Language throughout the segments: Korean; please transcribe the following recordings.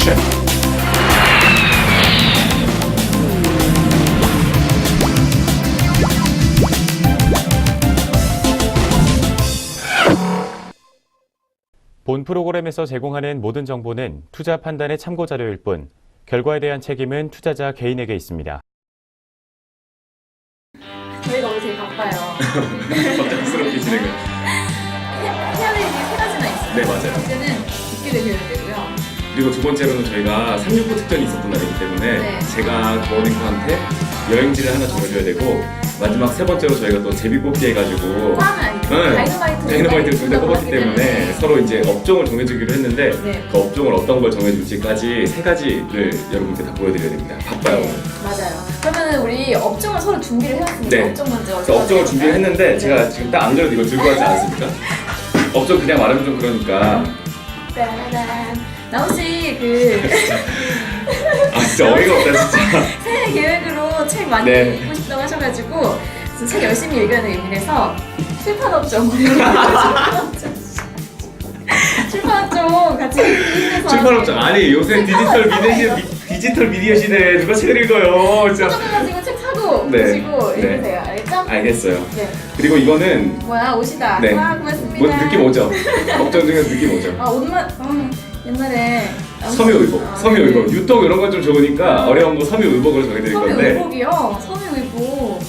액션! 본 프로그램에서 제공하는 모든 정보는 투자 판단의 참고 자료일 뿐 결과에 대한 책임은 투자자 개인에게 있습니다. 저희가 오늘 되게 바빠요. 갑작스럽게 진행을. 해야 될 일이 세 가지나 있어요. 네, 맞아요. 첫째는 국기를 교육되고요. 그리고 두 번째로는 저희가 369 특전이 있었던 날이기 때문에 네. 제가 더워닝커한테 여행지를 하나 정해줘야 되고 마지막 세 번째로 저희가 또 제비뽑기 해가지고 포함은 아니고 다이너마이트를 둘 다 뽑았기 때문에 서로 이제 업종을 정해주기로 했는데 네. 그 업종을 어떤 걸 정해줄지까지 세 가지를 여러분께 다 보여드려야 됩니다. 바빠요. 네, 맞아요. 그러면 우리 업종을 서로 준비를 해왔습니다. 네. 업종 먼저. 그래서 업종을 준비를 했는데 네. 제가 지금 딱 안 그래도 이걸 들고 왔지 않습니까? 업종 그냥 말하면 좀 그러니까 따라란. 나우씨 아 진짜 어이가 없다 진짜. 새해 계획으로 책 많이 네. 읽고 싶다고 하셔가지고 책 열심히 읽으라는 의미에서 출판업종 출판업종 같이 읽으면서 출판업종 아니 요새 디지털 미디어 시대에 누가 책을 읽어요 진짜. 가지고 책 사고 네. 보시고 네. 읽으세요. 알죠? 알겠어요. 네. 그리고 이거는 뭐야 옷이다. 네. 와 고맙습니다. 뭐 느낌 오죠? 업종 중에서 느낌 오죠? 아 옷만 옛날에 섬유의복, 섬유의복 유통 이런 건 좀 좋으니까 어려운 거 섬유의복으로 정해드릴 건데 섬유의복이요. 섬유의복.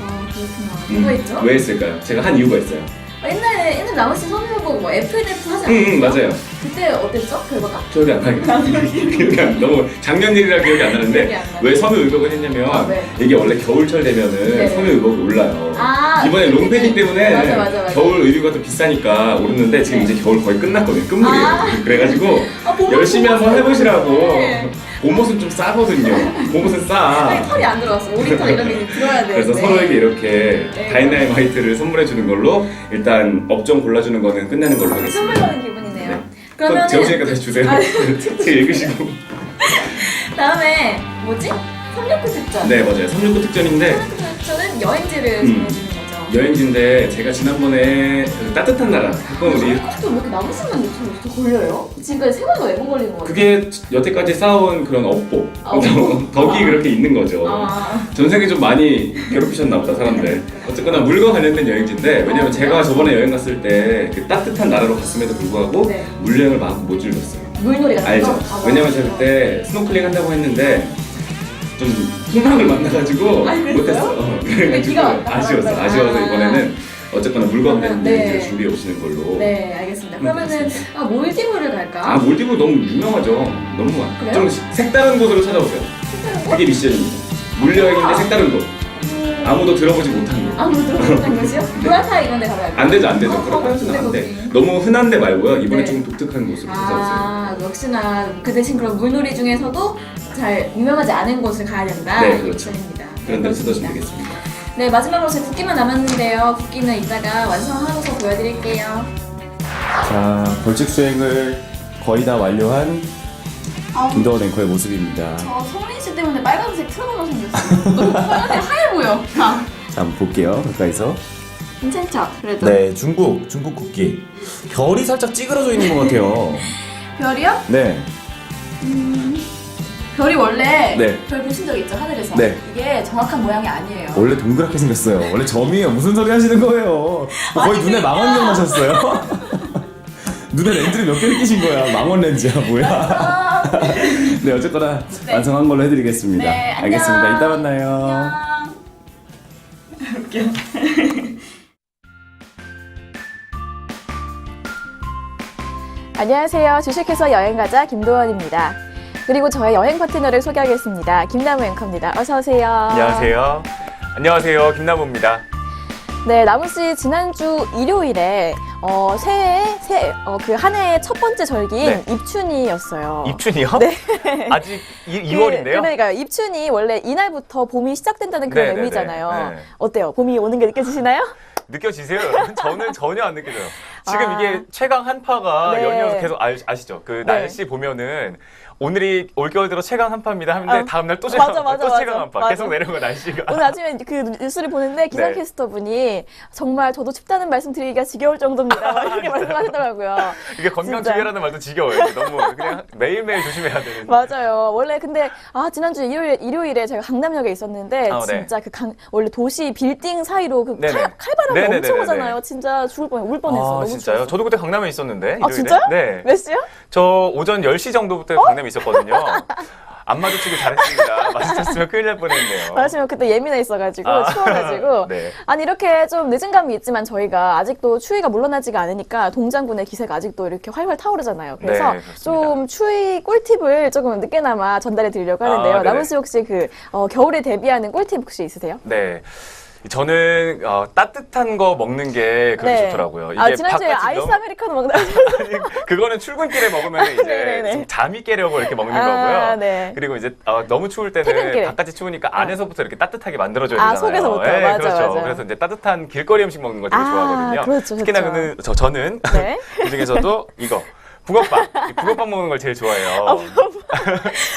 아 그렇구나. 누가 있죠? 왜 했을까요? 제가 한 이유가 있어요. 옛날 나머지 섬유의복 뭐 FNF 하지 않았어요? 맞아요. 그때 어땠죠? 결과가? 기억이 안 나요. 기억이 안 너무 작년 일이라 기억이 안 나는데 기억이 안 나요. 왜 섬유의복을 했냐면 아, 네. 이게 원래 겨울철 되면은 네. 섬유의복이 올라요. 아, 이번에 롱패딩 때문에 맞아. 겨울 의류가 좀 비싸니까 오르는데 지금 네. 이제 겨울 거의 끝났거든요. 끝물이에요. 아. 그래가지고 봄옷, 열심히 한번 해보시라고. 네. 봄옷은 좀 싸거든요. 봄옷은 싸. 아니, 털이 안 들어왔어. 오리털 이런 게 들어야 돼. 그래서 서로에게 이렇게 네. 다이나마이트를 선물해 주는 걸로 일단 업종 골라주는 거는 끝내는 걸로 선물 하겠습니다. 받는 기분이네요. 네. 그러면 또 재우시니까 다시 주세요. 아, 책 읽으시고. 다음에 뭐지? 369 특전. 네 맞아요. 369 특전인데 369 특전은 여행지를 정해주는 거죠. 여행지인데 제가 지난번에 그 따뜻한 나라 한번 우리 369왜 이렇게 나무씨만 유튜브 이렇게 걸려요? 지금 생활가 왜 걸린 거 같아요? 그게 여태까지 쌓아온 그런 업보 덕이 그렇게 있는 거죠. 아, 전 세계 좀 많이 괴롭히셨나 보다 사람들. 어쨌거나 물과 관련된 여행지인데 왜냐면 제가 저번에 여행 갔을 때 그 따뜻한 나라로 갔음에도 불구하고 네. 물여행을 마음껏 못 즐겼어요. 물놀이 같은 알죠? 거? 아, 왜냐면 맞아. 제가 그때 스노클링 한다고 했는데 좀 풍랑을 만나가지고 아니, 그랬어요? 못했어. 그래가지고 기가 막히다. 아쉬워서 아. 이번에는 어쨌거나 물과 관련된 네. 여행지를 준비해 오시는 걸로. 네, 알겠습니다. 그러면은 몰디브를 갈까? 아 몰디브 너무 유명하죠. 너무 그래요? 좀 색다른 곳으로 찾아오세요. 색다른 거? 그게 미션입니다. 물여행인데 색다른 곳. 아무도 들어보지 못한 곳. 아무도 들어보는 것이요? 브라타 이런 데 가면 안 안 되죠, 안 되죠. 아, 그렇게는 안 돼. 거기. 너무 흔한 데 말고요. 이번에 네. 좀 독특한 곳으로 찾아오세요. 아, 역시나 그 대신 그런 물놀이 중에서도 잘 유명하지 않은 곳을 가야 된다. 네, 그렇죠. 입니다. 그런 데로 찾아오시면 되겠습니다. 네, 마지막으로 제 국기만 남았는데요. 국기는 이따가 완성하고서 보여드릴게요. 자, 벌칙 수행을 거의 다 완료한 김도원 앵커의 모습입니다. 저 성민 씨 때문에 빨간색 트라우마 생겼어요. 너무 빨간색 하얘 보여. 아, 자, 한번 볼게요. 가까이서. 괜찮죠? 그래도. 네, 중국 국기. 별이 살짝 찌그러져 있는 것 같아요. 별이요? 네, 별이 원래 네. 별 보신 적 있죠? 하늘에서. 네. 이게 정확한 모양이 아니에요. 원래 동그랗게 생겼어요. 원래 점이에요. 무슨 소리 하시는 거예요? 거의 아니, 눈에 그러니까. 망원경 나셨어요? 눈에 렌즈를 몇 개를 끼신 거야? 망원 렌즈야, 뭐야? 네, 어쨌거나 네. 완성한 걸로 해드리겠습니다. 네, 안녕. 알겠습니다. 이따 만나요. 안녕. 웃겨. 안녕하세요. 주식회사 여행가자 김도원입니다. 그리고 저의 여행 파트너를 소개하겠습니다. 김나무 앵커입니다. 어서 오세요. 안녕하세요. 안녕하세요. 김나무입니다. 네, 나무 씨 지난주 일요일에 그 한 해의 첫 번째 절기인 네. 입춘이었어요. 입춘이요? 네. 아직 2월인데요? 그러니까요. 입춘이 원래 이날부터 봄이 시작된다는 그런 의미잖아요. 네. 어때요? 봄이 오는 게 느껴지시나요? 느껴지세요? 저는 전혀 안 느껴져요. 지금 아. 이게 최강 한파가 네. 연이어서 계속 아시죠? 그 네. 날씨 보면은 오늘이 올겨울 들어 최강 한파입니다 하는데 아, 다음날 또 최강 맞아, 한파, 맞아, 또 맞아. 최강 한파. 맞아. 계속 내려오고 날씨가. 오늘 아침에 그 뉴스를 보는데 기상캐스터 분이 정말 저도 춥다는 말씀 드리기가 지겨울 정도입니다. 막 이렇게 말씀하시더라고요. 이게 건강 진짜. 주의라는 말도 지겨워요. 이게 너무 그냥 매일매일 조심해야 되는. 맞아요. 원래 근데 일요주 일요일에 제가 강남역에 있었는데 네. 진짜 원래 도시 빌딩 사이로 그 네네. 칼바람이 엄청 네네네네네. 오잖아요. 진짜 죽을 울 뻔했어. 아, 너무 진짜요? 추웠어. 저도 그때 강남에 있었는데. 일요일에. 아 진짜요? 네. 몇 시요? 저 오전 10시 정도부터 강남에 있었거든요. 안 마주치고 잘했습니다. 마주쳤으면 큰일 날 뻔했네요. 말하시면 그때 예민해 있어가지고 아. 추워가지고 네. 아니 이렇게 좀 늦은 감이 있지만 저희가 아직도 추위가 물러나지가 않으니까 동장군의 기세가 아직도 이렇게 활활 타오르잖아요. 그래서 네, 그렇습니다. 좀 추위 꿀팁을 조금 늦게나마 전달해 드리려고 하는데요. 네네. 남은 씨 혹시 겨울에 대비하는 꿀팁 혹시 있으세요? 네. 저는 따뜻한 거 먹는 게 그렇게 좋더라고요. 이게 지난주에 바깥이 아이스 너무- 아메리카노 먹나? 아니, 그거는 출근길에 먹으면 이제 네네네. 좀 잠이 깨려고 이렇게 먹는 아, 거고요. 네. 그리고 이제 너무 추울 때는 퇴근길에. 바깥이 추우니까 안에서부터 이렇게 따뜻하게 만들어줘야 아, 되잖아요. 속에서부터. 네, 맞아, 그렇죠. 맞아. 그래서 이제 따뜻한 길거리 음식 먹는 거 되게 좋아하거든요. 그렇죠, 특히나 그렇죠. 저는 네. 그중에서도 이거 붕어빵. 이 붕어빵 먹는 걸 제일 좋아해요.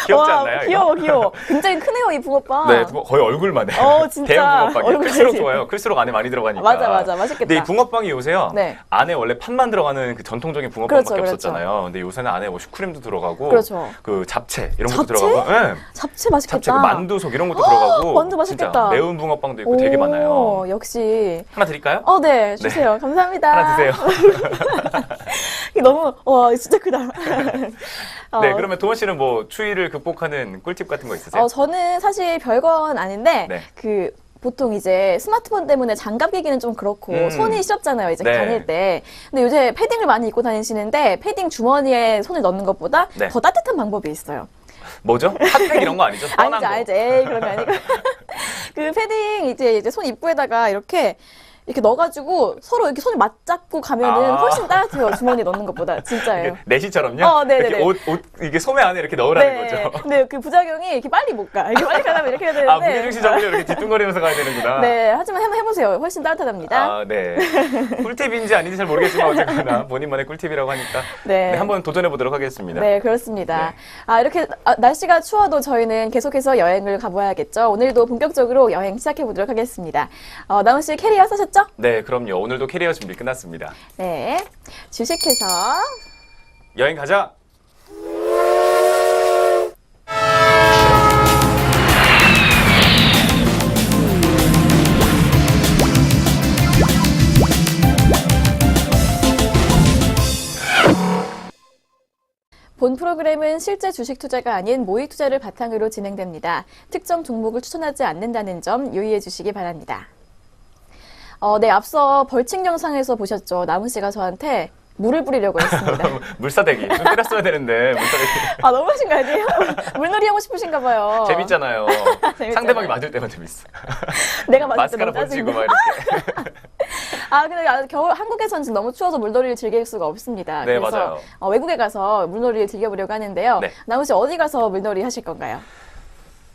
귀엽지 와, 않나요? 이거? 귀여워, 귀여워. 굉장히 크네요, 이 붕어빵. 네, 거의 얼굴만 해. 진짜. 대형 붕어빵이. 얼굴 클수록 크지. 좋아요. 클수록 안에 많이 들어가니까. 맞아, 맛있겠다. 근데 이 붕어빵이 요새요. 네. 안에 원래 팥만 들어가는 그 전통적인 붕어빵밖에 그렇죠, 그렇죠. 없었잖아요. 근데 요새는 안에 뭐 슈크림도 들어가고 그렇죠. 그 잡채 이런 것도 잡채? 들어가고 네. 잡채 맛있겠다. 잡채 그 만두속 이런 것도 들어가고 만두 맛있겠다. 진짜 매운 붕어빵도 있고 되게 많아요. 역시. 하나 드릴까요? 네, 주세요. 감사합니다. 하나 드세요. 이게 너무, 와, 진짜 크다. 네, 그러면 도원 씨는 뭐 추위를 극복하는 꿀팁 같은 거 있으세요? 저는 사실 별건 아닌데, 네. 보통 이제 스마트폰 때문에 장갑 끼기는 좀 그렇고 손이 시렵잖아요, 이제 네. 다닐 때. 근데 요새 패딩을 많이 입고 다니시는데 패딩 주머니에 손을 넣는 것보다 네. 더 따뜻한 방법이 있어요. 뭐죠? 핫팩 이런 거 아니죠? 뻔한 아니죠, 거. 알죠. 에이, 그런 거 아니고. 그 패딩 이제 손 입구에다가 이렇게 넣어가지고 서로 이렇게 손을 맞잡고 가면은 아. 훨씬 따뜻해요. 주머니에 넣는 것보다. 진짜예요. 이게 내시처럼요? 네네네. 이렇게 옷 이게 소매 안에 이렇게 넣으라는 거죠. 근데 그 부작용이 이렇게 빨리 못 가. 이렇게 빨리 가려면 이렇게 해야 되는데. 무게중심 잡으려 이렇게 뒤뚱거리면서 가야 되는구나. 네, 하지만 한번 해보세요. 훨씬 따뜻합니다. 네. 꿀팁인지 아닌지 잘 모르겠지만 어쨌거나 본인만의 꿀팁이라고 하니까 네. 한번 도전해 보도록 하겠습니다. 네, 그렇습니다. 네. 이렇게 날씨가 추워도 저희는 계속해서 여행을 가봐야겠죠. 오늘도 본격적으로 여행 시작해 보도록 하겠습니다. 나훈 씨 캐리어 사셨죠? 네, 그럼요. 오늘도 캐리어 준비 끝났습니다. 네, 주식해서 여행 가자. 본 프로그램은 실제 주식 투자가 아닌 모의 투자를 바탕으로 진행됩니다. 특정 종목을 추천하지 않는다는 점 유의해 주시기 바랍니다. 네, 앞서 벌칙 영상에서 보셨죠? 나훈 씨가 저한테 물을 뿌리려고 했습니다. 물사대기. 좀 때렸어야 되는데 물사대기. 너무하신 거 아니에요? 물놀이 하고 싶으신가 봐요. 재밌잖아요. 재밌잖아요. 상대방이 맞을 때만 재밌어. 내가 맞을 때 마스카라 너무 번지고 짜증나. 막 이렇게. 근데 겨울 한국에서는 지금 너무 추워서 물놀이를 즐길 수가 없습니다. 네, 그래서 맞아요. 외국에 가서 물놀이를 즐겨보려고 하는데요. 네. 나훈 씨 어디 가서 물놀이 하실 건가요?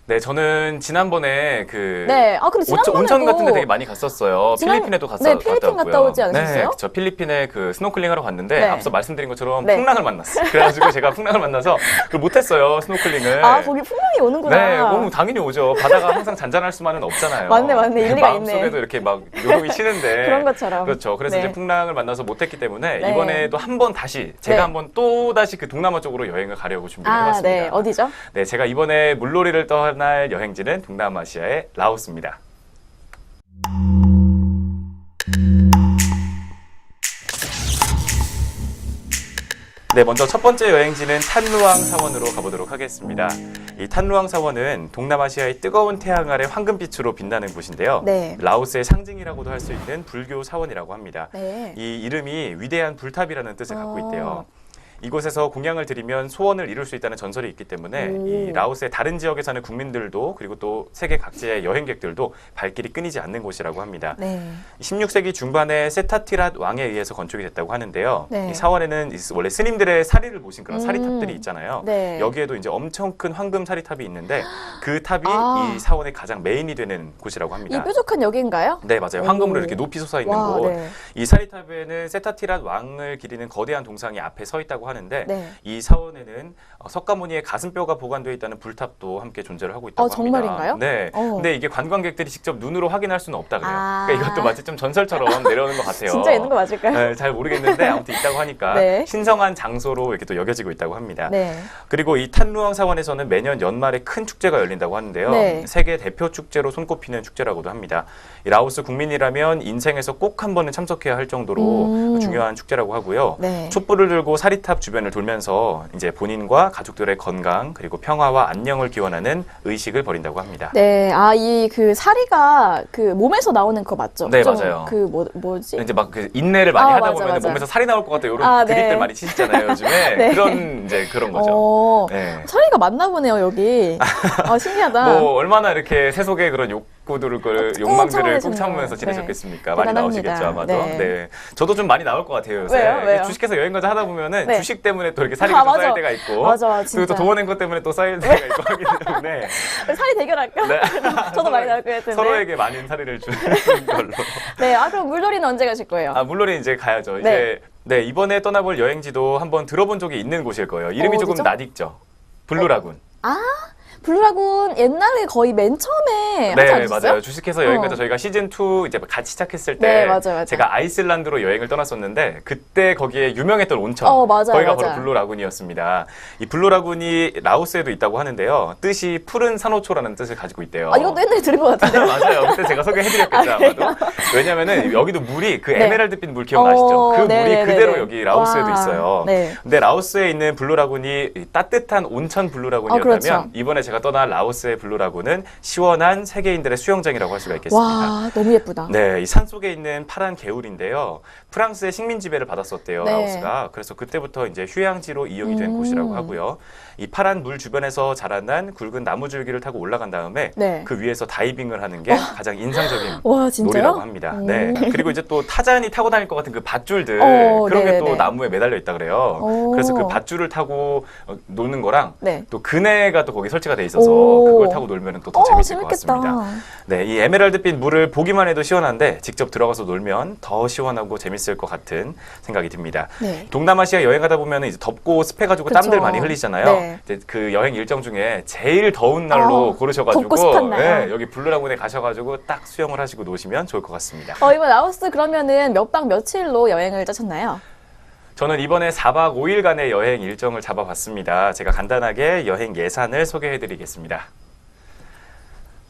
네, 저는 지난번에 근데 지난번에도 온천 같은 데 되게 많이 갔었어요. 필리핀에도 네, 필리핀 갔다 갔다 오지 않으셨어요? 네, 저 필리핀에 그 스노클링 하러 갔는데 네. 앞서 말씀드린 것처럼 네. 풍랑을 만났어요. 그래가지고 제가 풍랑을 만나서 그걸 못했어요, 스노클링을. 거기 풍랑이 오는구나. 네, 너무 당연히 오죠. 바다가 항상 잔잔할 수만은 없잖아요. 맞네. 일리가 있네. 마음속에도 이렇게 막 요동이 치는데. 그런 것처럼. 그렇죠. 그래서 네. 이제 풍랑을 만나서 못했기 때문에 네. 이번에도 한 번 다시 제가 네. 한번 또 다시 그 동남아 쪽으로 여행을 가려고 준비를 해봤습니다. 네. 어디죠? 네, 제가 이번에 물놀이를 떠날 여행지는 동남아시아의 라오스입니다. 네, 먼저 첫 번째 여행지는 탄루앙 사원으로 가보도록 하겠습니다. 이 탄루앙 사원은 동남아시아의 뜨거운 태양 아래 황금빛으로 빛나는 곳인데요. 네. 라오스의 상징이라고도 할 수 있는 불교 사원이라고 합니다. 네. 이 이름이 위대한 불탑이라는 뜻을 갖고 있대요. 이곳에서 공양을 드리면 소원을 이룰 수 있다는 전설이 있기 때문에 이 라오스의 다른 지역에 사는 국민들도 그리고 또 세계 각지의 여행객들도 발길이 끊이지 않는 곳이라고 합니다. 네. 16세기 중반에 세타티랏 왕에 의해서 건축이 됐다고 하는데요. 네. 이 사원에는 원래 스님들의 사리를 모신 그런 사리탑들이 있잖아요. 네. 여기에도 이제 엄청 큰 황금 사리탑이 있는데 그 탑이 아. 이 사원의 가장 메인이 되는 곳이라고 합니다. 이 뾰족한 여기인가요? 네, 맞아요. 황금으로 이렇게 높이 솟아 있는 와, 곳. 네. 이 사리탑에는 세타티랏 왕을 기리는 거대한 동상이 앞에 서 있다고 하는데 네. 이 사원에는 석가모니의 가슴뼈가 보관되어 있다는 불탑도 함께 존재를 하고 있다고 합니다. 정말인가요? 네. 어. 근데 이게 관광객들이 직접 눈으로 확인할 수는 없다 그래요. 아. 그러니까 이것도 마치 좀 전설처럼 내려오는 것 같아요. 진짜 있는 거 맞을까요? 네, 잘 모르겠는데 아무튼 있다고 하니까 네. 신성한 장소로 이렇게 또 여겨지고 있다고 합니다. 네. 그리고 이 탄루앙 사원에서는 매년 연말에 큰 축제가 열린다고 하는데요. 네. 세계 대표 축제로 손꼽히는 축제라고도 합니다. 이 라오스 국민이라면 인생에서 꼭 한 번은 참석해야 할 정도로 중요한 축제라고 하고요. 네. 촛불을 들고 사리탑 주변을 돌면서 이제 본인과 가족들의 건강 그리고 평화와 안녕을 기원하는 의식을 벌인다고 합니다. 네, 이 그 사리가 그 몸에서 나오는 거 맞죠? 네, 좀 맞아요. 그 뭐지? 이제 막 그 인내를 많이 하다 맞아, 보면 맞아. 몸에서 살이 나올 것 같아요. 이런 아, 드립들 네. 많이 치시잖아요, 요즘에. 네. 그런 거죠. 네. 사리가 맞나 보네요, 여기. 신기하다. 뭐 얼마나 이렇게 세속의 그런 욕망들을 꾹 참아내시네요. 참으면서 네. 지내셨겠습니까? 많이 대단합니다. 나오시겠죠 아마도. 네. 네. 저도 좀 많이 나올 것 같아요 요새. 왜요? 주식해서 여행 가자 하다 보면은 네. 주식 때문에 또 이렇게 살이 좀 맞아. 쌓일 때가 있고, 맞아, 그리고 진짜. 또 도어낸 것 때문에 또 쌓일 때가 있고 하기 때문에 사리 대결할까? 네. 저도 많이 나올 것 같은데. 서로에게 많은 살이를 주는 걸로. 네, 그럼 물놀이는 언제 가실 거예요? 물론 이제 가야죠. 네. 이제 네 이번에 떠나볼 여행지도 한번 들어본 적이 있는 곳일 거예요. 이름이 조금 어디죠? 낯익죠. 블루라군. 블루라군 옛날에 거의 맨 처음에 하지 네, 않으셨어요? 맞아요. 주식해서 여행 가자 어. 저희가 시즌 2 이제 같이 시작했을 때 네, 맞아요. 제가 아이슬란드로 여행을 떠났었는데 그때 거기에 유명했던 온천 맞아요, 거기가 맞아요. 바로 블루라군이었습니다. 이 블루라군이 라오스에도 있다고 하는데요. 뜻이 푸른 산호초라는 뜻을 가지고 있대요. 이것도 옛날에 들은 것 같은데. 맞아요. 그때 제가 소개해드렸겠죠 아마도. 왜냐면은 여기도 물이 그 네. 에메랄드빛 물 기억나시죠? 그 물이 네네네네. 그대로 여기 라오스에도 와. 있어요. 네. 근데 라오스에 있는 블루라군이 따뜻한 온천 블루라군이었다면 그렇죠. 이번에 제가 떠난 라오스의 블루라군은 시원한 세계인들의 수영장이라고 할 수가 있겠습니다. 와, 너무 예쁘다. 네, 이 산속에 있는 파란 개울인데요. 프랑스의 식민 지배를 받았었대요, 네. 라오스가. 그래서 그때부터 이제 휴양지로 이용이 된 곳이라고 하고요. 이 파란 물 주변에서 자라난 굵은 나무 줄기를 타고 올라간 다음에 네. 그 위에서 다이빙을 하는 게 가장 인상적인 와, 진짜요? 놀이라고 합니다. 네. 그리고 이제 또 타잔이 타고 다닐 것 같은 그 밧줄들 그런 게 또 네네네. 나무에 매달려 있다 그래요. 그래서 그 밧줄을 타고 노는 거랑 네. 또 그네가 또 거기 설치가 돼 있어서 오. 그걸 타고 놀면 또 더 재밌을 것 재밌겠다. 같습니다. 네, 이 에메랄드빛 물을 보기만 해도 시원한데 직접 들어가서 놀면 더 시원하고 재밌을 것 같은 생각이 듭니다. 네. 동남아시아 여행하다 보면 이제 덥고 습해가지고 그쵸. 땀들 많이 흘리잖아요. 네. 이제 그 여행 일정 중에 제일 더운 날로 고르셔가지고 덥고 습한 날. 네, 여기 블루라군에 가셔가지고 딱 수영을 하시고 노시면 좋을 것 같습니다. 이번 라오스 그러면은 몇 박 며칠로 여행을 짜셨나요? 저는 이번에 4박 5일간의 여행 일정을 잡아봤습니다. 제가 간단하게 여행 예산을 소개해드리겠습니다.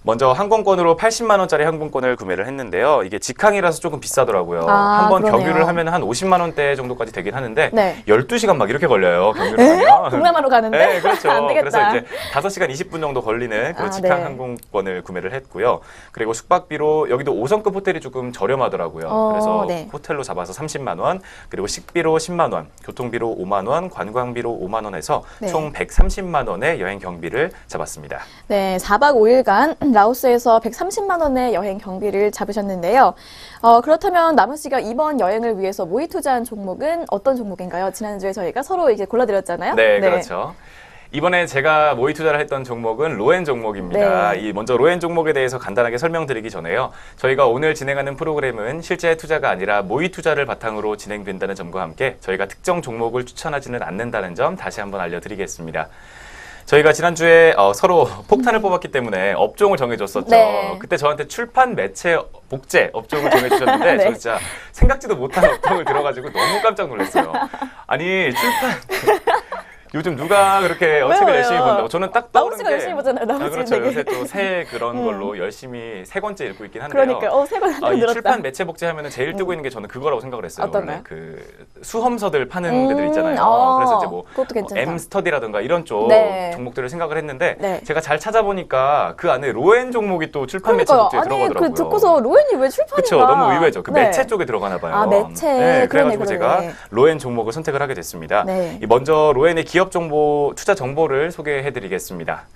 먼저 항공권으로 80만 원짜리 항공권을 구매를 했는데요. 이게 직항이라서 조금 비싸더라고요. 한번 그러네요. 경유를 하면 한 50만 원대 정도까지 되긴 하는데 네. 12시간 막 이렇게 걸려요. 경유를 하면. 동남아로 가는데? 네, 그렇죠. 안 되겠다. 그래서 이제 5시간 20분 정도 걸리는 그런 직항 네. 항공권을 구매를 했고요. 그리고 숙박비로 여기도 5성급 호텔이 조금 저렴하더라고요. 그래서 네. 호텔로 잡아서 30만 원, 그리고 식비로 10만 원, 교통비로 5만 원, 관광비로 5만 원에서 네. 총 130만 원의 여행 경비를 잡았습니다. 네, 4박 5일간 라오스에서 130만 원의 여행 경비를 잡으셨는데요. 그렇다면 남은 씨가 이번 여행을 위해서 모의 투자한 종목은 어떤 종목인가요? 지난주에 저희가 서로 이제 골라드렸잖아요. 네, 그렇죠. 이번에 제가 모의 투자를 했던 종목은 로엔 종목입니다. 네. 이 먼저 로엔 종목에 대해서 간단하게 설명드리기 전에요. 저희가 오늘 진행하는 프로그램은 실제 투자가 아니라 모의 투자를 바탕으로 진행된다는 점과 함께 저희가 특정 종목을 추천하지는 않는다는 점 다시 한번 알려드리겠습니다. 저희가 지난주에 서로 폭탄을 뽑았기 때문에 업종을 정해줬었죠. 네. 그때 저한테 출판, 매체, 복제 업종을 정해주셨는데 네. 저 진짜 생각지도 못한 업종을 들어가지고 너무 깜짝 놀랐어요. 아니 출판... 요즘 누가 그렇게 왜요, 책을 왜요? 열심히 본다고? 저는 딱 나무 떠오르는 씨가 게 열심히 보잖아요. 나무 아, 씨는 그렇죠. 되게. 요새 또 새 그런 걸로 열심히 세 권째 읽고 있긴 한데요. 그러니까 세 권 이 늘었다. 출판 매체 복제 하면은 제일 뜨고 있는 게 저는 그거라고 생각을 했어요. 어떤가요? 원래 그 수험서들 파는 데들 있잖아요. 그래서 이제 뭐 그것도 괜찮다. M 스터디라든가 이런 쪽 네. 종목들을 생각을 했는데 네. 제가 잘 찾아보니까 그 안에 로엔 종목이 또 출판 매체 복제에 아니 들어가더라고요. 그 듣고서 로엔이 왜 출판인가? 그렇죠. 너무 의외죠. 그 네. 매체 쪽에 들어가나 봐요. 아, 매체. 네, 그러네, 그래가지고 그러네. 제가 로엔 종목을 선택을 하게 됐습니다. 네. 먼저 로엔의 기업 정보, 투자 정보를 소개해드리겠습니다.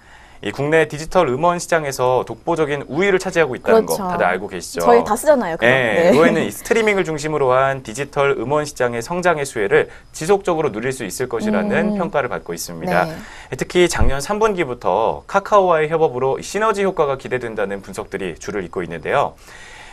이 국내 디지털 음원 시장에서 독보적인 우위를 차지하고 있다는 그렇죠. 거 다들 알고 계시죠? 저희 다 쓰잖아요. 그거. 네, 로엔은 이 스트리밍을 중심으로 한 디지털 음원 시장의 성장의 수혜를 지속적으로 누릴 수 있을 것이라는 평가를 받고 있습니다. 네. 특히 작년 3분기부터 카카오와의 협업으로 시너지 효과가 기대된다는 분석들이 줄을 잇고 있는데요.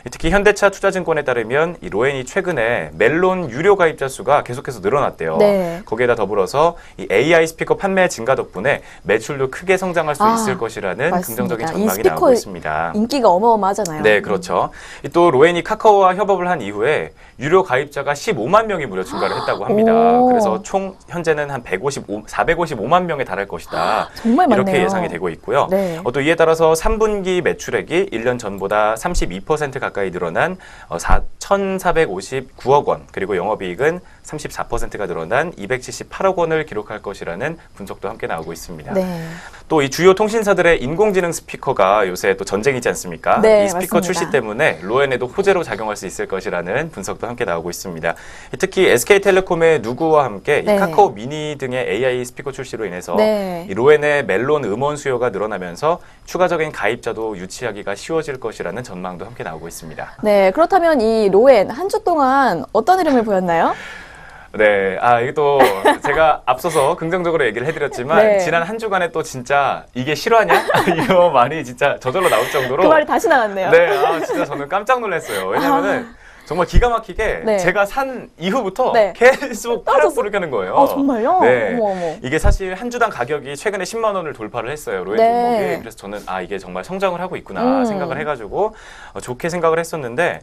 특히 현대차 투자증권에 따르면 이 로엔이 최근에 멜론 유료 가입자 수가 계속해서 늘어났대요. 네. 거기에다 더불어서 이 AI 스피커 판매 증가 덕분에 매출도 크게 성장할 수 있을 것이라는 맞습니다. 긍정적인 이 전망이 스피커 나오고 있습니다. 인기가 어마어마하잖아요. 네, 그렇죠. 또 로엔이 카카오와 협업을 한 이후에 유료 가입자가 15만 명이 무려 증가를 했다고 합니다. 오. 그래서 총 현재는 한 455만 명에 달할 것이다. 정말 많네요. 이렇게 예상이 되고 있고요. 네. 또 이에 따라서 3분기 매출액이 1년 전보다 32% 가까이 늘어난 1,459억 원, 그리고 영업이익은 34%가 늘어난 278억 원을 기록할 것이라는 분석도 함께 나오고 있습니다. 네. 또 이 주요 통신사들의 인공지능 스피커가 요새 또 전쟁이지 않습니까? 네, 이 스피커 맞습니다. 출시 때문에 로엔에도 호재로 작용할 수 있을 것이라는 분석도 함께 나오고 있습니다. 특히 SK텔레콤의 누구와 함께 네. 이 카카오 미니 등의 AI 스피커 출시로 인해서 네. 이 로엔의 멜론 음원 수요가 늘어나면서 추가적인 가입자도 유치하기가 쉬워질 것이라는 전망도 함께 나오고 있습니다. 네, 그렇다면 이 로엔 한 주 동안 어떤 흐름을 보였나요? 네, 이게 또 제가 앞서서 긍정적으로 얘기를 해드렸지만 네. 지난 한 주간에 또 진짜 이게 실화냐? 이거 말이 진짜 저절로 나올 정도로 그 말이 다시 나왔네요. 네, 진짜 저는 깜짝 놀랐어요. 왜냐면은 정말 기가 막히게 네. 제가 산 이후부터 네. 계속 하락세를 켜는 거예요. 정말요? 네. 어머, 어머. 이게 사실 한 주당 가격이 최근에 10만 원을 돌파를 했어요. 로엔 네. 종목이. 그래서 저는 이게 정말 성장을 하고 있구나 생각을 해가지고 좋게 생각을 했었는데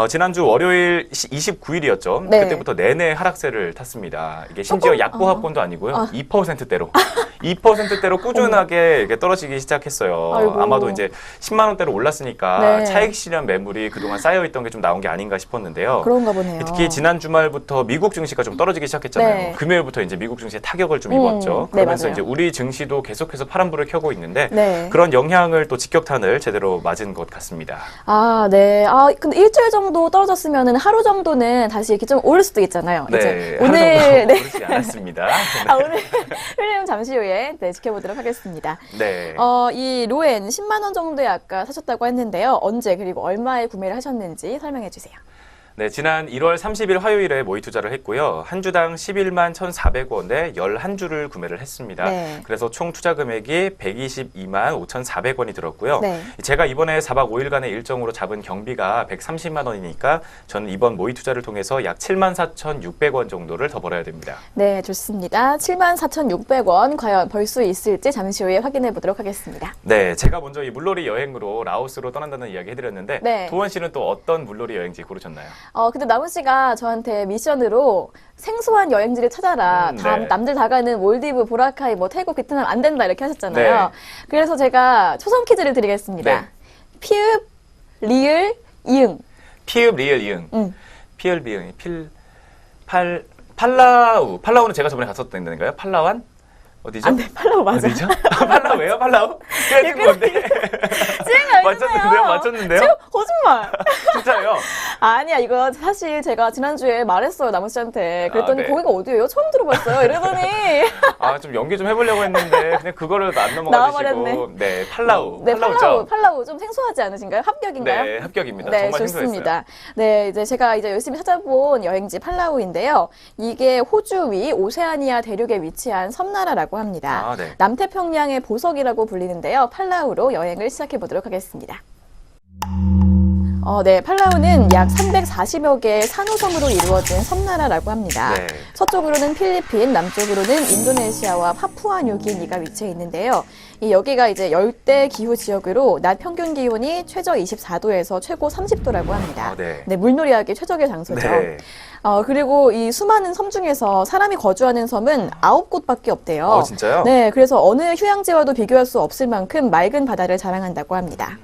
지난주 월요일 29일이었죠. 네. 그때부터 내내 하락세를 탔습니다. 이게 심지어 약보합권도 아니고요. 2%대로. 2%대로 꾸준하게 이렇게 떨어지기 시작했어요. 아이고. 아마도 이제 10만 원대로 올랐으니까 네. 차익 실현 매물이 그동안 쌓여있던 게 좀 나온 게 아닌가 싶었는데요. 그런가 보네요. 특히 지난 주말부터 미국 증시가 좀 떨어지기 시작했잖아요. 네. 금요일부터 이제 미국 증시에 타격을 좀 입었죠. 네, 그러면서 맞아요. 이제 우리 증시도 계속해서 파란불을 켜고 있는데 네. 그런 영향을 또 직격탄을 제대로 맞은 것 같습니다. 네. 근데 일주일 정도 떨어졌으면은 하루 정도는 다시 이렇게 좀 오를 수도 있잖아요. 네, 이제 하루 오늘 정도 오르지 않았습니다. 오늘 흐름 잠시 후에 지켜보도록 하겠습니다. 네. 이 로엔 10만 원 정도에 아까 사셨다고 했는데요. 언제 그리고 얼마에 구매를 하셨는지 설명해 주세요. 네, 지난 1월 30일 화요일에 모의 투자를 했고요. 한 주당 11만 1,400원에 11주를 구매를 했습니다. 네. 그래서 총 투자 금액이 122만 5,400원이 들었고요. 네. 제가 이번에 4박 5일간의 일정으로 잡은 경비가 130만 원이니까 저는 이번 모의 투자를 통해서 약 7만 4,600원 정도를 더 벌어야 됩니다. 네, 좋습니다. 74,600원 과연 벌 수 있을지 잠시 후에 확인해 보도록 하겠습니다. 네, 제가 먼저 이 물놀이 여행으로 라오스로 떠난다는 이야기 해드렸는데 네. 도원 씨는 또 어떤 물놀이 여행지 고르셨나요? 근데 나훈 씨가 저한테 미션으로 생소한 여행지를 찾아라. 네. 남들 다 가는 몰디브, 보라카이, 태국, 베트남 안 된다 이렇게 하셨잖아요. 네. 그래서 제가 초성 퀴즈를 드리겠습니다. 네. 피읍, 리을, 이응. 피읍 리을 이응. 응. 피읍 리을 팔라우. 팔라우는 제가 저번에 갔었던 데인가요? 팔라완? 어디죠? 안 돼, 팔라우 맞아. 어디죠? 팔라우예요? 팔라우? 그래 준 건데. 찡 맞췄는데요? 맞췄는데요? 거짓말. 진짜요? 아니야, 이거 사실 제가 지난주에 말했어요, 나무 씨한테. 그랬더니 네. 거기가 어디예요? 처음 들어봤어요. 이러더니. 좀 연기 좀 해보려고 했는데 그냥 그거를 안 넘어가 주시고. 나와버렸네. 네, 팔라우. 네, 팔라우죠? 팔라우 좀 생소하지 않으신가요? 합격인가요? 네, 합격입니다. 네, 정말 생소했어요. 좋습니다. 네, 제가 열심히 찾아본 여행지 팔라우인데요. 이게 호주 위 오세아니아 대륙에 위치한 섬나라라고 합니다. 네. 남태평양의 보석이라고 불리는데요. 팔라우로 여행을 시작해 보도록 하겠습니다. 네, 팔라우는 약 340여 개의 산호섬으로 이루어진 섬나라라고 합니다. 네. 서쪽으로는 필리핀, 남쪽으로는 인도네시아와 파푸아뉴기니가 위치해 있는데요. 여기가 이제 열대 기후 지역으로 낮 평균 기온이 최저 24도에서 최고 30도라고 합니다. 네. 네, 물놀이하기 최적의 장소죠. 네. 그리고 이 수많은 섬 중에서 사람이 거주하는 섬은 9곳밖에 없대요. 진짜요? 네, 그래서 어느 휴양지와도 비교할 수 없을 만큼 맑은 바다를 자랑한다고 합니다.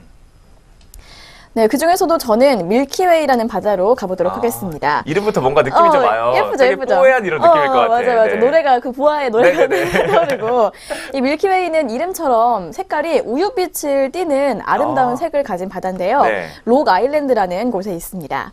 네, 그 중에서도 저는 밀키웨이라는 바다로 가보도록 하겠습니다. 이름부터 뭔가 느낌이 좀 와요. 예쁘죠, 되게 예쁘죠. 뽀얀 이런 느낌일 것 같아요. 맞아. 노래가 그 부하의 노래가 네네네. 떠오르고 이 밀키웨이는 이름처럼 색깔이 우유빛을 띠는 아름다운 색을 가진 바다인데요. 네. 록 아일랜드라는 곳에 있습니다.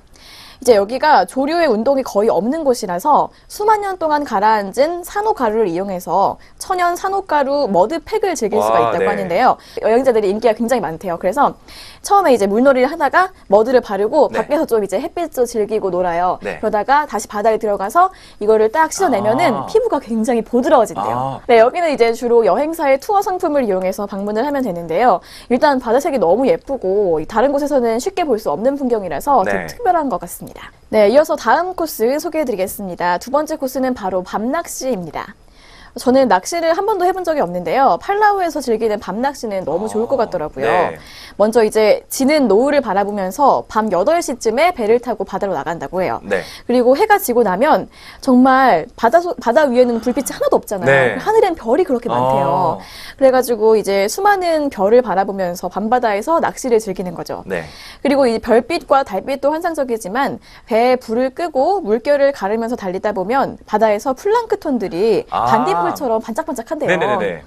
이제 여기가 조류의 운동이 거의 없는 곳이라서 수만 년 동안 가라앉은 산호가루를 이용해서 천연 산호가루 머드팩을 즐길 수가 와, 있다고 네. 하는데요. 여행자들이 인기가 굉장히 많대요. 그래서 처음에 이제 물놀이를 하다가 머드를 바르고 네. 밖에서 좀 이제 햇빛도 즐기고 놀아요. 네. 그러다가 다시 바다에 들어가서 이거를 딱 씻어내면은 피부가 굉장히 보드라워진대요. 네, 여기는 이제 주로 여행사의 투어 상품을 이용해서 방문을 하면 되는데요. 일단 바다색이 너무 예쁘고 다른 곳에서는 쉽게 볼 수 없는 풍경이라서 네. 좀 특별한 것 같습니다. 네, 이어서 다음 코스 소개해드리겠습니다. 두 번째 코스는 바로 밤낚시입니다. 저는 낚시를 한 번도 해본 적이 없는데요. 팔라우에서 즐기는 밤낚시는 너무 좋을 것 같더라고요. 네. 먼저 이제 지는 노을을 바라보면서 밤 8시쯤에 배를 타고 바다로 나간다고 해요. 네. 그리고 해가 지고 나면 정말 바다 위에는 불빛이 하나도 없잖아요. 네. 하늘엔 별이 그렇게 많대요. 그래가지고 이제 수많은 별을 바라보면서 밤바다에서 낚시를 즐기는 거죠. 네. 그리고 이 별빛과 달빛도 환상적이지만 배에 불을 끄고 물결을 가르면서 달리다 보면 바다에서 플랑크톤들이 반딧불처럼 반짝반짝한대요. 네네네.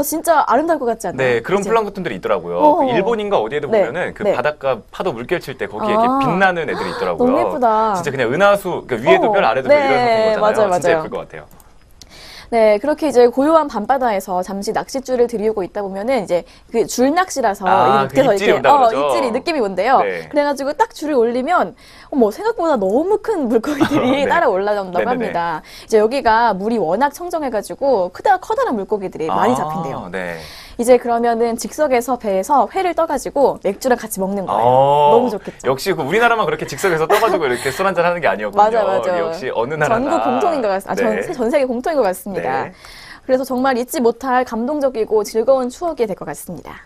진짜 아름다울 것 같지 않나요? 네, 그런 이제? 플랑크톤들이 있더라고요. 그 일본인가 어디에도 네. 보면은 그 네. 바닷가 파도 물결 칠 때 거기에 이렇게 빛나는 애들이 있더라고요. 너무 예쁘다. 진짜 그냥 은하수, 그 위에도 별, 아래도 별 네, 이런 거잖아요. 맞아요. 진짜 예쁠 것 같아요. 네, 그렇게 이제 고요한 밤바다에서 잠시 낚싯줄을 들이우고 있다 보면은 이제 그 줄낚시라서 그 입질이 온다 그러죠? 입질이 느낌이 온대요. 네. 그래가지고 딱 줄을 올리면 생각보다 너무 큰 물고기들이 네. 따라 올라온다고 네네네. 합니다. 이제 여기가 물이 워낙 청정해가지고 커다란 물고기들이 많이 잡힌대요. 네. 이제 그러면은 즉석에서 배에서 회를 떠가지고 맥주랑 같이 먹는 거예요. 너무 좋겠죠. 역시 그 우리나라만 그렇게 즉석에서 떠가지고 이렇게 술 한잔 하는 게 아니었군요. 맞아. 역시 어느 나라나. 전국 공통인 것 같습니다. 네. 전 세계 공통인 것 같습니다. 네. 그래서 정말 잊지 못할 감동적이고 즐거운 추억이 될 것 같습니다.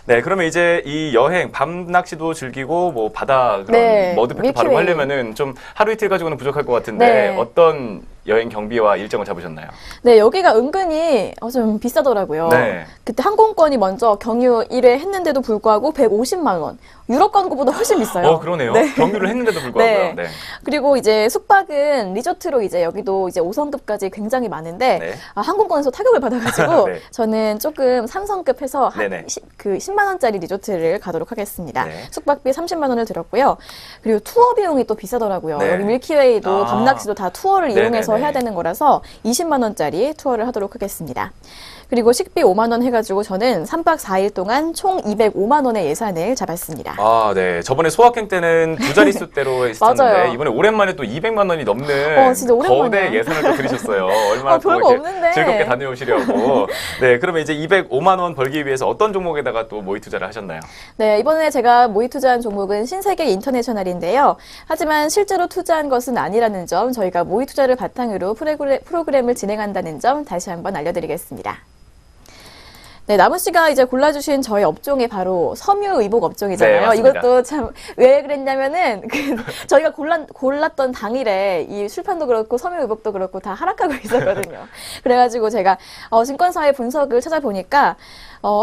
네, 그러면 이제 이 여행 밤 낚시도 즐기고 뭐 바다 그런 네, 머드팩도 바르고 밀키웨이. 하려면은 좀 하루 이틀 가지고는 부족할 것 같은데 네. 어떤 여행 경비와 일정을 잡으셨나요? 네, 여기가 은근히 좀 비싸더라고요. 네. 그때 항공권이 먼저 경유 1회 했는데도 불구하고 150만 원. 유럽 가는 것보다 훨씬 비싸요. 그러네요. 네. 경유를 했는데도 불구하고요. 네. 네. 그리고 이제 숙박은 리조트로 이제 여기도 이제 5성급까지 굉장히 많은데 네. 항공권에서 타격을 받아가지고 네. 저는 조금 3성급 해서 네네. 그 10만 원짜리 리조트를 가도록 하겠습니다. 네. 숙박비 30만 원을 들었고요. 그리고 투어 비용이 또 비싸더라고요. 네. 여기 밀키웨이도 아. 밤낚시도 다 투어를 네네네. 이용해서 해야 되는 거라서 20만 원짜리 투어를 하도록 하겠습니다. 그리고 식비 5만 원 해가지고 저는 3박 4일 동안 총 205만 원의 예산을 잡았습니다. 네. 저번에 소확행 때는 두 자릿수대로 했었는데 맞아요. 이번에 오랜만에 또 200만 원이 넘는 진짜 오랜만이야. 거대 예산을 또 들이셨어요. 얼마나 또 별거 이렇게 없는데. 즐겁게 다녀오시려고. 네, 그러면 이제 205만 원 벌기 위해서 어떤 종목에다가 또 모의 투자를 하셨나요? 네, 이번에 제가 모의 투자한 종목은 신세계 인터내셔널인데요. 하지만 실제로 투자한 것은 아니라는 점, 저희가 모의 투자를 바탕으로 프로그램을 진행한다는 점 다시 한번 알려드리겠습니다. 네, 나무 씨가 이제 골라주신 저희 업종이 바로 섬유의복 업종이잖아요. 네, 맞습니다. 이것도 참 왜 그랬냐면은 저희가 골랐던 당일에 이 술판도 그렇고 섬유의복도 그렇고 다 하락하고 있었거든요. 그래가지고 제가 증권사의 분석을 찾아보니까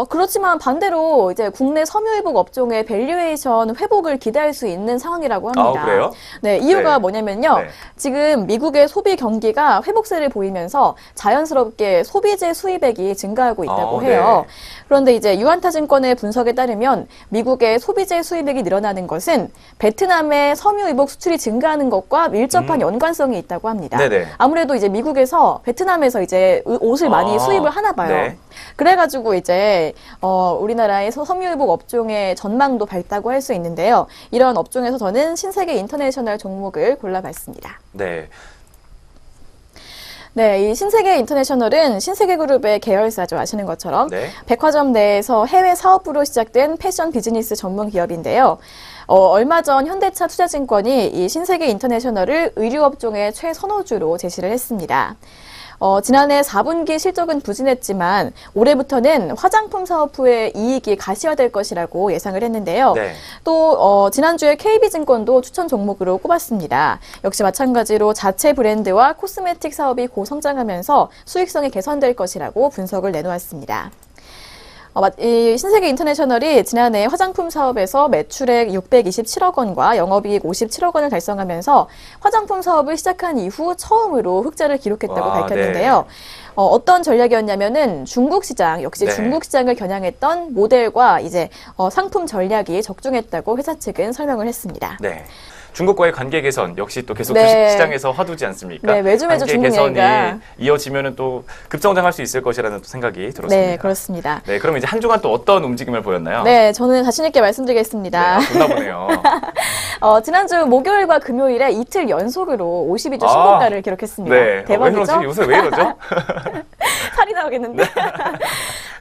그렇지만 반대로 이제 국내 섬유의복 업종의 밸류에이션 회복을 기대할 수 있는 상황이라고 합니다. 그래요? 네, 이유가 네. 뭐냐면요. 네. 지금 미국의 소비 경기가 회복세를 보이면서 자연스럽게 소비재 수입액이 증가하고 있다고 해요. 네. 그런데 이제 유한타증권의 분석에 따르면 미국의 소비재 수입액이 늘어나는 것은 베트남의 섬유의복 수출이 증가하는 것과 밀접한 연관성이 있다고 합니다. 네네. 아무래도 이제 미국에서 베트남에서 이제 옷을 많이 수입을 하나 봐요. 네. 그래가지고 이제 우리나라의 섬유의복 업종의 전망도 밝다고 할 수 있는데요. 이러한 업종에서 저는 신세계 인터내셔널 종목을 골라봤습니다. 네. 네, 이 신세계 인터내셔널은 신세계그룹의 계열사죠. 아시는 것처럼 네. 백화점 내에서 해외 사업부로 시작된 패션 비즈니스 전문 기업인데요. 얼마 전 현대차 투자증권이 이 신세계 인터내셔널을 의류업종의 최선호주로 제시를 했습니다. 지난해 4분기 실적은 부진했지만 올해부터는 화장품 사업 후에 이익이 가시화될 것이라고 예상을 했는데요. 네. 또 지난주에 KB증권도 추천 종목으로 꼽았습니다. 역시 마찬가지로 자체 브랜드와 코스메틱 사업이 고성장하면서 수익성이 개선될 것이라고 분석을 내놓았습니다. 이 신세계 인터내셔널이 지난해 화장품 사업에서 매출액 627억 원과 영업이익 57억 원을 달성하면서 화장품 사업을 시작한 이후 처음으로 흑자를 기록했다고 와, 밝혔는데요. 네. 어떤 전략이었냐면은 중국 시장, 역시 네. 중국 시장을 겨냥했던 모델과 이제 상품 전략이 적중했다고 회사 측은 설명을 했습니다. 네. 중국과의 관계 개선 역시 또 계속 네. 주식 시장에서 화두지 않습니까? 네, 매주 관계 중국 개선이 얘기가. 이어지면은 또 급성장할 수 있을 것이라는 또 생각이 들었습니다. 네, 그렇습니다. 네, 그럼 이제 한 주간 또 어떤 움직임을 보였나요? 네, 저는 자신 있게 말씀드리겠습니다. 네, 좋나 보네요. 지난주 목요일과 금요일에 이틀 연속으로 52주 아, 신고가를 기록했습니다. 네. 대박이죠? 왜 이러지? 요새 왜 이러죠? 살이 나오겠는데. 네.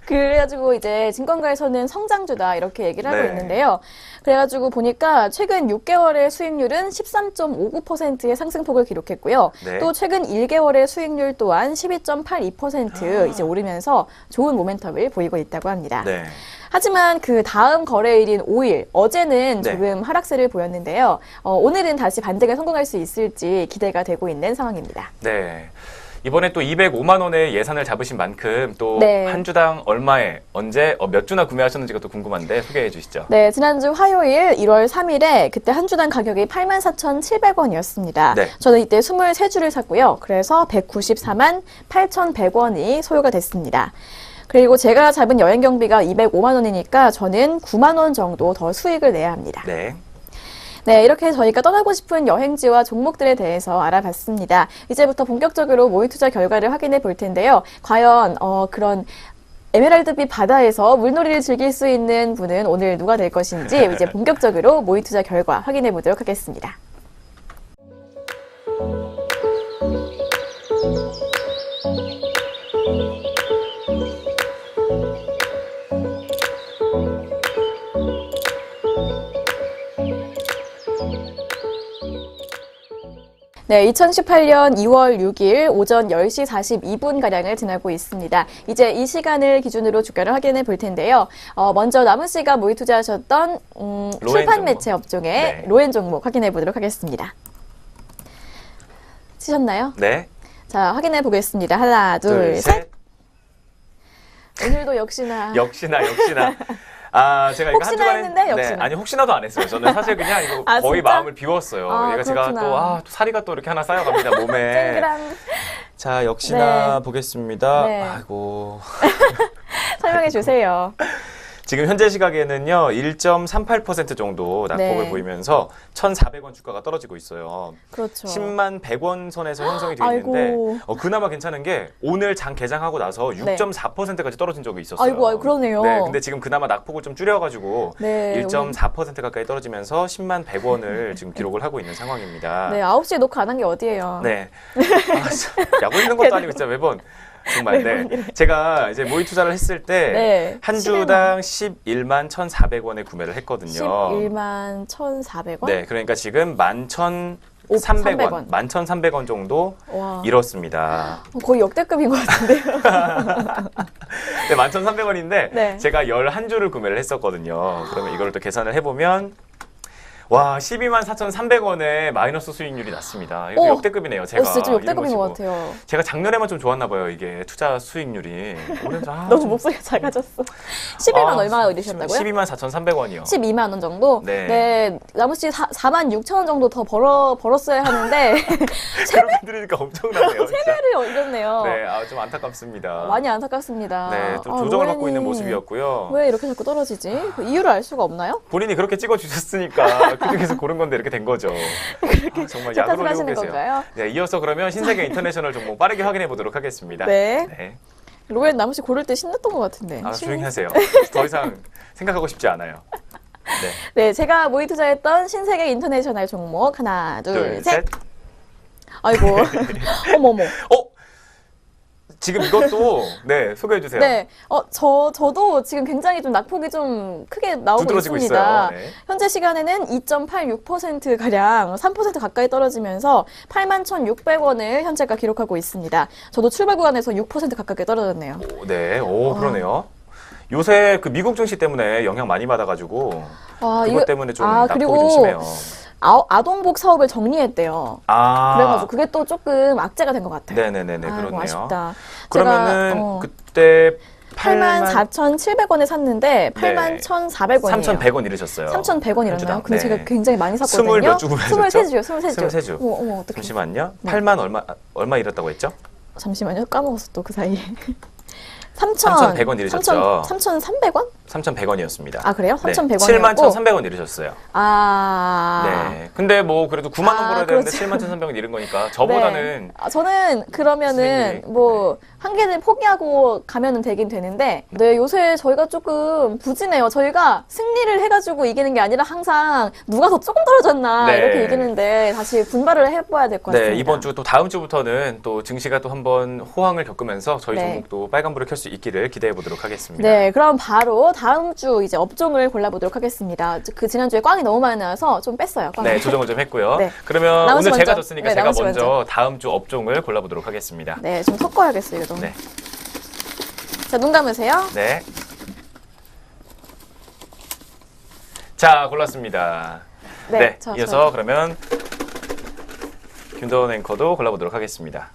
그래가지고 이제 증권가에서는 성장주다 이렇게 얘기를 하고 네. 있는데요. 그래가지고 보니까 최근 6개월의 수익률은 13.59%의 상승폭을 기록했고요. 네. 또 최근 1개월의 수익률 또한 12.82% 이제 오르면서 좋은 모멘텀을 보이고 있다고 합니다. 네. 하지만 그 다음 거래일인 5일, 어제는 네. 조금 하락세를 보였는데요. 오늘은 다시 반등에 성공할 수 있을지 기대가 되고 있는 상황입니다. 네. 이번에 또 205만 원의 예산을 잡으신 만큼 또 네. 한 주당 얼마에 언제 몇 주나 구매하셨는지가 또 궁금한데 소개해 주시죠. 네, 지난주 화요일 1월 3일에 그때 한 주당 가격이 84,700원이었습니다. 네. 저는 이때 23주를 샀고요. 그래서 194만 8,100원이 소요가 됐습니다. 그리고 제가 잡은 여행 경비가 205만 원이니까 저는 9만 원 정도 더 수익을 내야 합니다. 네. 네, 이렇게 저희가 떠나고 싶은 여행지와 종목들에 대해서 알아봤습니다. 이제부터 본격적으로 모의 투자 결과를 확인해 볼 텐데요. 과연 그런 에메랄드빛 바다에서 물놀이를 즐길 수 있는 분은 오늘 누가 될 것인지 이제 본격적으로 모의 투자 결과 확인해 보도록 하겠습니다. 네, 2018년 2월 6일 오전 10시 42분가량을 지나고 있습니다. 이제 이 시간을 기준으로 주가를 확인해 볼 텐데요. 먼저 남은 씨가 모의 투자하셨던 출판 종목. 매체 업종의 네. 로엔 종목 확인해 보도록 하겠습니다. 치셨나요? 네. 자, 확인해 보겠습니다. 하나, 둘, 셋. 오늘도 역시나. 역시나. 제가 이거 혹시나 한 주간에 했는데 역시나. 네, 아니 혹시나도 안 했어요. 저는 사실 그냥 이거 아, 거의 진짜? 마음을 비웠어요. 아, 얘가 제가 그렇구나. 또 사리가 또 이렇게 하나 쌓여갑니다 몸에. 쨍그랑 자 역시나 네. 보겠습니다. 네. 아이고. 설명해 주세요. 지금 현재 시각에는요 1.38% 정도 낙폭을 네. 보이면서 1,400원 주가가 떨어지고 있어요. 그렇죠. 10만 100원 선에서 형성이 되어 있는데 아이고. 그나마 괜찮은 게 오늘 장 개장하고 나서 6.4%까지 떨어진 적이 있었어요. 아이고, 그러네요. 네, 근데 지금 그나마 낙폭을 좀 줄여가지고 네, 1.4% 가까이 떨어지면서 10만 100원을 지금 기록을 하고 있는 상황입니다. 네, 9시에 녹화 안 한 게 어디예요? 네. 약 올리는 것도 아니고 진짜 매번 정말 네. 제가 이제 모의 투자를 했을 때 네, 한 주당 11만 1,400원에 구매를 했거든요. 11만 1,400원? 네, 그러니까 지금 11,300원, 300원. 11,300원 정도 와, 잃었습니다. 거의 역대급인 것 같은데요. 네, 11,300원인데 네. 제가 11주를 구매를 했었거든요. 그러면 이걸 또 계산을 해보면 와 12만 4,300원에 마이너스 수익률이 났습니다. 이거 역대급이네요. 제가 진짜 좀 이런 역대급인 것 치고. 같아요. 제가 작년에만 좀 좋았나 봐요. 이게 투자 수익률이. 올해는 너무 목소리가 작아졌어. 11만 얼마 얻으셨다고요? 12만 4,300원이요. 12만 원 정도? 네. 나무 씨 4만 6천 원 정도 더 벌었어야 하는데 그런 들으니까 엄청나네요. 진짜. 세배를 잃었네요. 네, 좀 안타깝습니다. 많이 안타깝습니다. 네, 좀 아, 조정을 받고 로엔이 있는 모습이었고요. 왜 이렇게 자꾸 떨어지지? 그 이유를 알 수가 없나요? 본인이 그렇게 찍어주셨으니까 그중에서 고른 건데 이렇게 된 거죠. 정말 제 약을 탓을 올리고 하시는 계세요. 건가요? 네, 이어서 그러면 신세계 인터내셔널 종목 빠르게 확인해 보도록 하겠습니다. 네. 네. 로엔 나무 씨 고를 때 신났던 것 같은데. 조용히 하세요. 더 이상 생각하고 싶지 않아요. 네. 네, 제가 모의 투자했던 신세계 인터내셔널 종목 하나, 둘, 셋. 아이고, 어머머. 지금 이것도 네 소개해 주세요. 네, 저도 지금 굉장히 좀 낙폭이 좀 크게 나오고 두드러지고 있습니다. 있어요. 네. 현재 시간에는 2.86% 가량 3% 가까이 떨어지면서 81,600원을 현재가 기록하고 있습니다. 저도 출발 구간에서 6% 가깝게 떨어졌네요. 네, 오 그러네요. 요새 그 미국 증시 때문에 영향 많이 받아가지고 아, 그것 때문에 좀 낙폭이 그리고 좀 심해요. 아동복 사업을 정리했대요. 그래가지고 그게 또 조금 악재가 된 것 같아요. 네네네네 아이고, 그렇네요. 아쉽다. 그러면은 제가, 그때 84,700원에 샀는데 네. 81,400원이에요. 3,100원 잃으셨어요. 3,100원 이랬나요? 주당. 근데 네. 제가 굉장히 많이 샀거든요. 20몇 주고 하셨죠? 23주요. 23주. 23주. 어머, 어떡해. 잠시만요. 네. 8만 얼마 잃었다고 했죠? 잠시만요. 까먹었어 또 그 사이에. 3,100원 잃으셨죠? 3,300원? 3,100원이었습니다. 아, 그래요? 3,100원 이었고. 71,300원 잃으셨어요. 아. 네. 근데 뭐 그래도 9만 원 벌어야 되는데 그렇죠. 71,300원 잃은 거니까 저보다는 네. 저는 그러면은 수익률이, 뭐 한 개는 포기하고 가면은 되긴 되는데 네 요새 저희가 조금 부진해요. 저희가 승리를 해가지고 이기는 게 아니라 항상 누가 더 조금 떨어졌나 네. 이렇게 이기는데 다시 분발을 해봐야 될 것 같습니다. 네, 이번 주 또 다음 주부터는 또 증시가 또 한번 호황을 겪으면서 저희 네. 종목도 빨간불을 켤 수 있기를 기대해 보도록 하겠습니다. 네, 그럼 바로 다음 주 이제 업종을 골라보도록 하겠습니다. 그 지난주에 꽝이 너무 많이 나와서 좀 뺐어요. 꽝을. 네, 조정을 좀 했고요. 네. 그러면 나머지 오늘 제가 먼저. 졌으니까 네, 제가 나머지 먼저 다음 주 업종을 골라보도록 하겠습니다. 네, 좀 섞어야겠어요, 이거. 네. 자, 눈 감으세요. 네. 자, 골랐습니다. 네, 자, 이어서 그러면 김도원 앵커도 골라보도록 하겠습니다.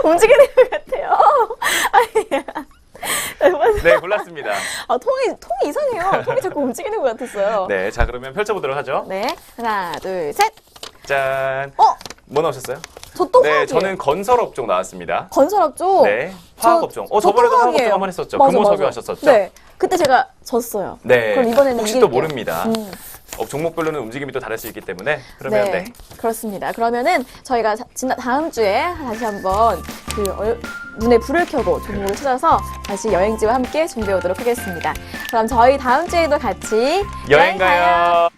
움직이는 것 같아요. 네, 골랐습니다. 아, 통이 이상해요. 통이 자꾸 움직이는 것 같았어요. 네, 자 그러면 펼쳐보도록 하죠. 네, 하나, 둘, 셋. 짠. 뭐 나오셨어요? 저 또 네, 화학이에요. 저는 건설 업종 나왔습니다. 건설업종. 네, 화학 업종. 저번에도 화학 업종 한번 했었죠. 금호 석유 하셨었죠? 네, 그때 제가 졌어요. 네. 그럼 이번에는 혹시 또 이길게요. 모릅니다. 종목별로는 움직임이 또 다를 수 있기 때문에 그러면 네. 그렇습니다. 그러면은 저희가 다음 주에 다시 한번 눈에 불을 켜고 종목을 찾아서 다시 여행지와 함께 준비해 오도록 하겠습니다. 그럼 저희 다음 주에도 같이 여행 가요.